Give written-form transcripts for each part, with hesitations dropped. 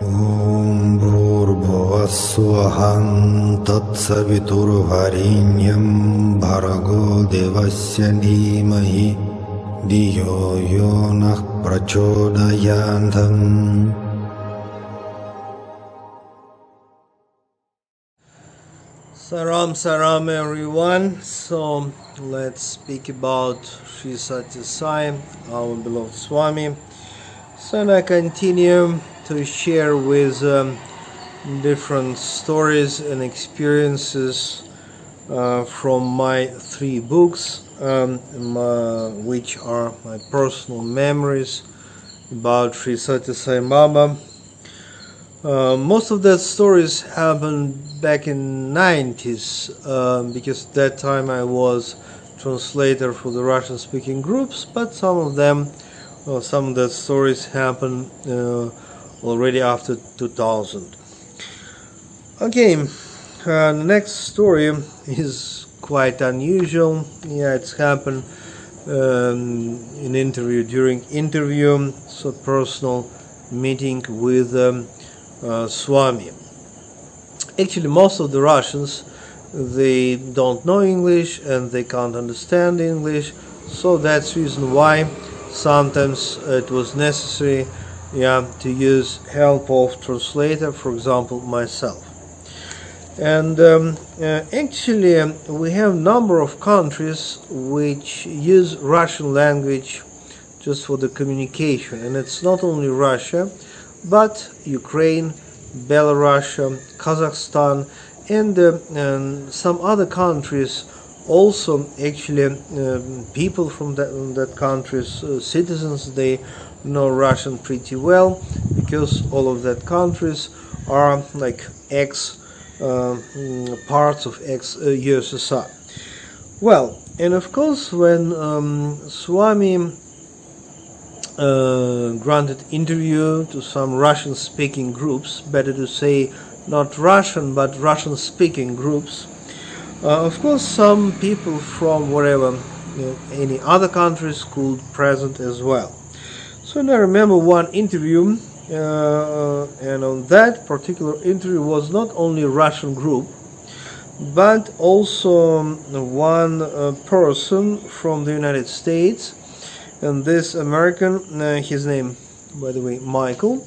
Om Bhurбhuvassuvaḥam Tatsaviturvarenyam Bhargo Devasya Dhimahi Dhiyo Yo Nah Prachodayantam. Saram everyone. So let's speak about Sri Sathya Sai, our beloved Swami. So and I continue to share with different stories and experiences from my 3 books, which are my personal memories about Sri Sathya Sai Baba. Most of the stories happened back in 90s, because that time I was translator for the Russian-speaking groups, but some of the stories happened already after 2000. Okay, the next story is quite unusual. Yeah, it's happened during interview, so personal meeting with Swami. Actually, most of the Russians, they don't know English and they can't understand English, so that's the reason why sometimes it was necessary to use help of translator, for example myself. And actually we have a number of countries which use Russian language just for the communication, and it's not only Russia but Ukraine, Belarus, Kazakhstan, and some other countries also. Actually, people from that countries, citizens, they know Russian pretty well, because all of that countries are like parts of ex-USSR. Well, and of course, when Swami granted interview to some Russian-speaking groups, better to say not Russian but Russian-speaking groups, of course some people from wherever, any other countries could present as well. So I remember one interview, and on that particular interview was not only a Russian group but also one person from the United States. And this American, his name, by the way, Michael,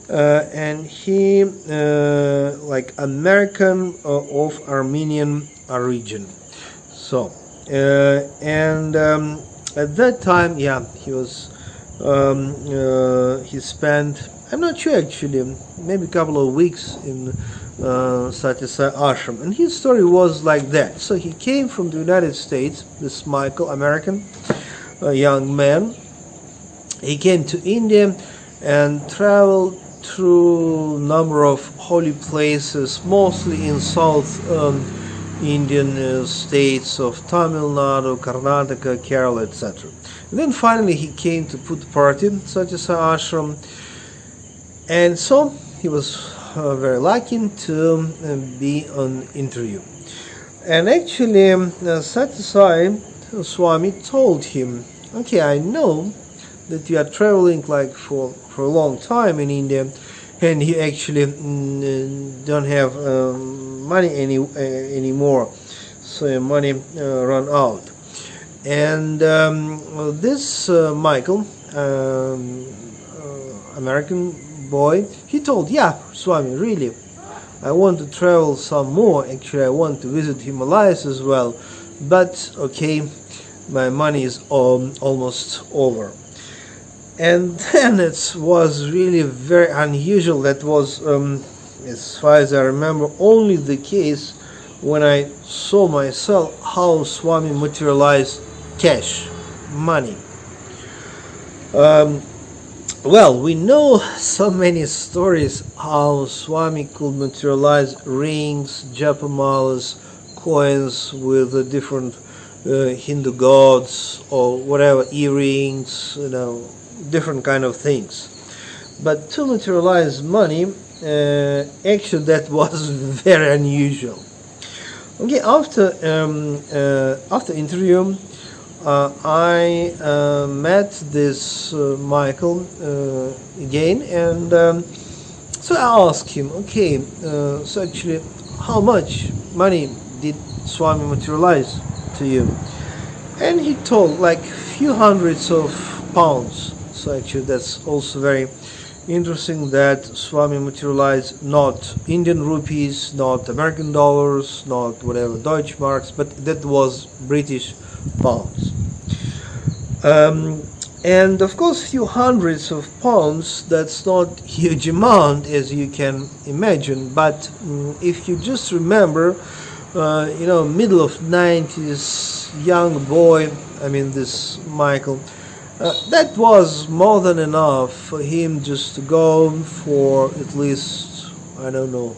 and he like American of Armenian origin. So, and at that time, he was, he spent, I'm not sure actually, maybe a couple of weeks in Sathya Sai ashram, and his story was like that. So he came from the United States, this Michael, American, a young man. He came to India and traveled through a number of holy places, mostly in South Indian states of Tamil Nadu, Karnataka, Kerala, etc. And then finally he came to Puttaparthi, Sathya Sai ashram, and so he was very lucky to be on interview. And actually Sathya Sai Swami told him, okay, I know that you are traveling like for a long time in India, and you actually don't have money anymore, so your money run out. And this Michael, American boy, he told, Swami, really, I want to travel some more. Actually, I want to visit Himalayas as well, but okay, my money is almost over. And then it was really very unusual. That was, as far as I remember, only the case when I saw myself how Swami materialized cash, money. Well, we know so many stories how Swami could materialize rings, japamalas, coins with the different Hindu gods or whatever, earrings, different kind of things. But to materialize money, actually that was very unusual. Okay, after interview, I met this Michael again, and So I asked him, okay, so actually, how much money did Swami materialize to you? And he told like few hundreds of pounds. So actually, that's also very interesting that Swami materialized not Indian rupees, not American dollars, not whatever Deutschmarks, but that was British pounds. And of course, few hundreds of pounds, that's not huge amount as you can imagine, but if you just remember, middle of 90s, young boy, I mean this Michael, that was more than enough for him just to go for at least, I don't know,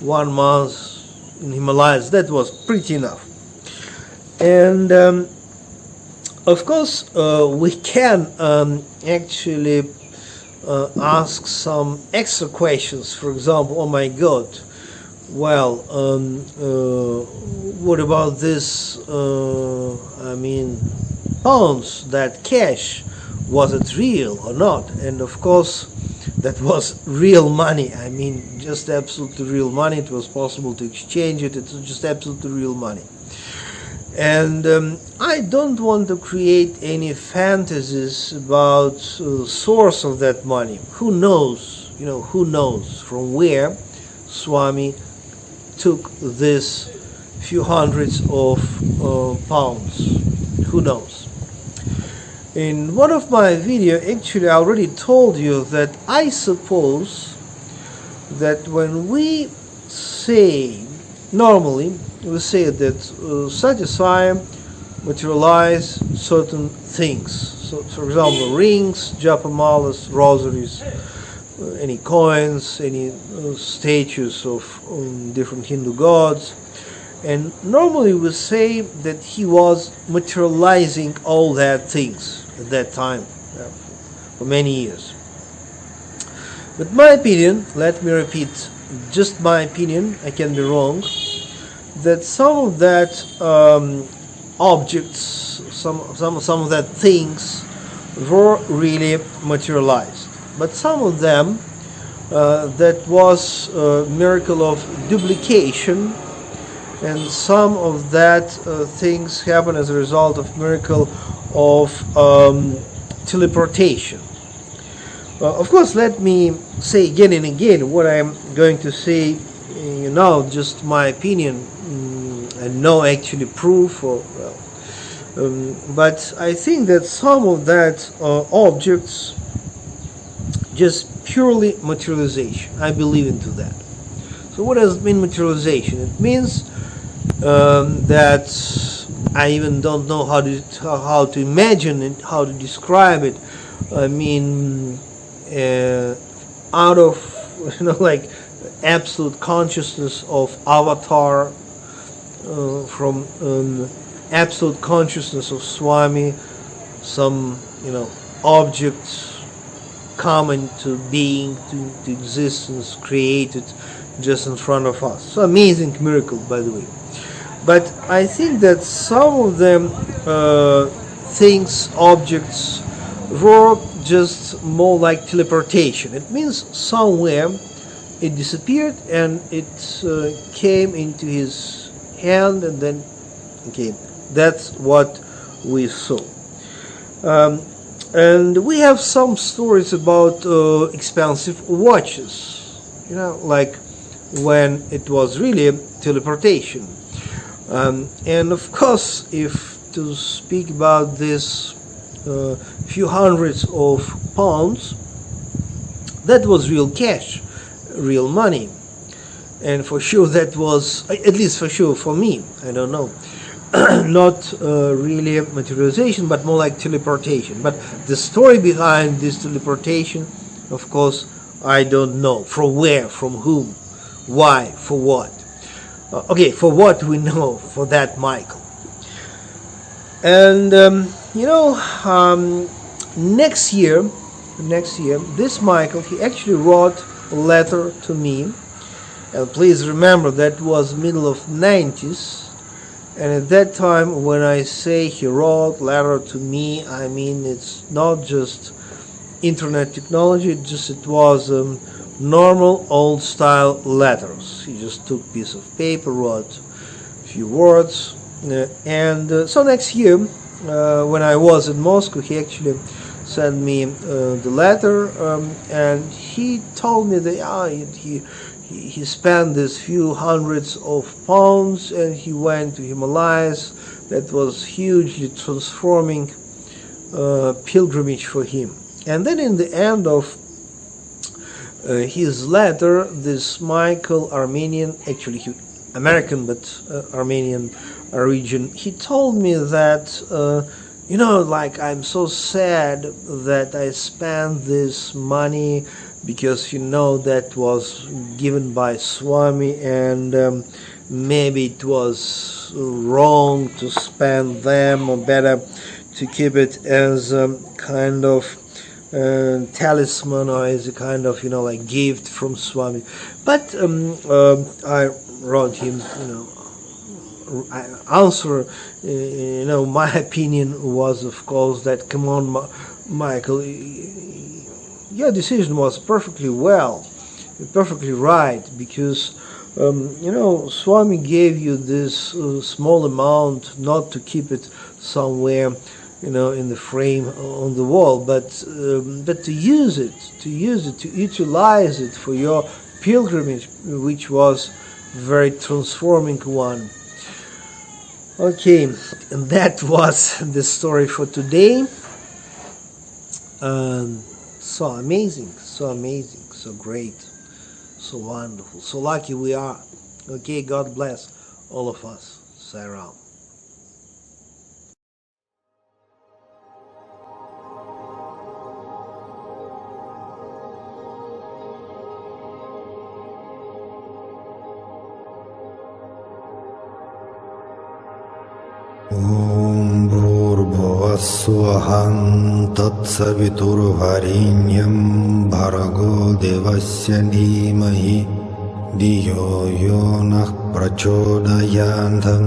1 month in Himalayas. That was pretty enough. And of course, we can actually ask some extra questions. For example, oh my God, well, what about this, pounds, that cash, was it real or not? And of course, that was real money. I mean, just absolutely real money. It was possible to exchange it. It was just absolutely real money. And I don't want to create any fantasies about the source of that money. Who knows? Who knows from where Swami took this few hundreds of pounds? Who knows? In one of my videos, actually, I already told you that I suppose that when we say, normally, we say that Sathya Sai materialize certain things. So, for example, rings, japamalas, rosaries, any coins, any statues of different Hindu gods. And normally we say that he was materializing all that things at that time, for many years. But my opinion, let me repeat, just my opinion, I can be wrong, that some of that objects, some of that things were really materialized. But some of them, that was a miracle of duplication, and some of that things happen as a result of miracle of teleportation. Of course, let me say again and again what I'm going to say, just my opinion, and no actually proof, but I think that some of that objects just purely materialization. I believe into that. So what does it mean, materialization? It means that I even don't know how to imagine it, how to describe it. I mean, out of like absolute consciousness of avatar, from absolute consciousness of Swami, some objects come into being, to existence, created just in front of us. So amazing miracle, by the way. But I think that some of them things, objects, were just more like teleportation. It means somewhere it disappeared and it came into his hand, and then okay, that's what we saw. And we have some stories about expensive watches, like when it was really teleportation. And of course, if to speak about this few hundreds of pounds, that was real cash, real money. And for sure that was, at least for sure for me, I don't know, not really materialization, but more like teleportation. But the story behind this teleportation, of course, I don't know. From where, from whom, why, for what. Okay, for what we know, for that Michael. And next year, this Michael, he actually wrote a letter to me. And please remember, that was middle of 90s. And at that time, when I say he wrote letter to me, I mean it's not just internet technology. It was normal old style letters. He just took a piece of paper, wrote a few words, and so next year, when I was in Moscow, he actually sent me the letter, and he told me that he spent these few hundreds of pounds and he went to Himalayas. That was hugely transforming pilgrimage for him. And then in the end of his letter, this Michael, Armenian, actually American but Armenian origin, he told me that like, I'm so sad that I spent this money because that was given by Swami, and maybe it was wrong to spend them, or better to keep it as a kind of talisman, or as a kind of like gift from Swami. But I wrote him answer. My opinion was, of course, that come on, Michael, your decision was perfectly right, because Swami gave you this small amount not to keep it somewhere in the frame on the wall, but to use it, to utilize it for your pilgrimage, which was very transforming one. Okay, and that was the story for today. So amazing, so great, so wonderful, so lucky we are. Okay, God bless all of us. Sai Ram. Om Bhurбhuvasvaham Tatsaviturvarenyam Bhargo Devasya Dhimahi Dhiyo Yo Nah Prachodayantam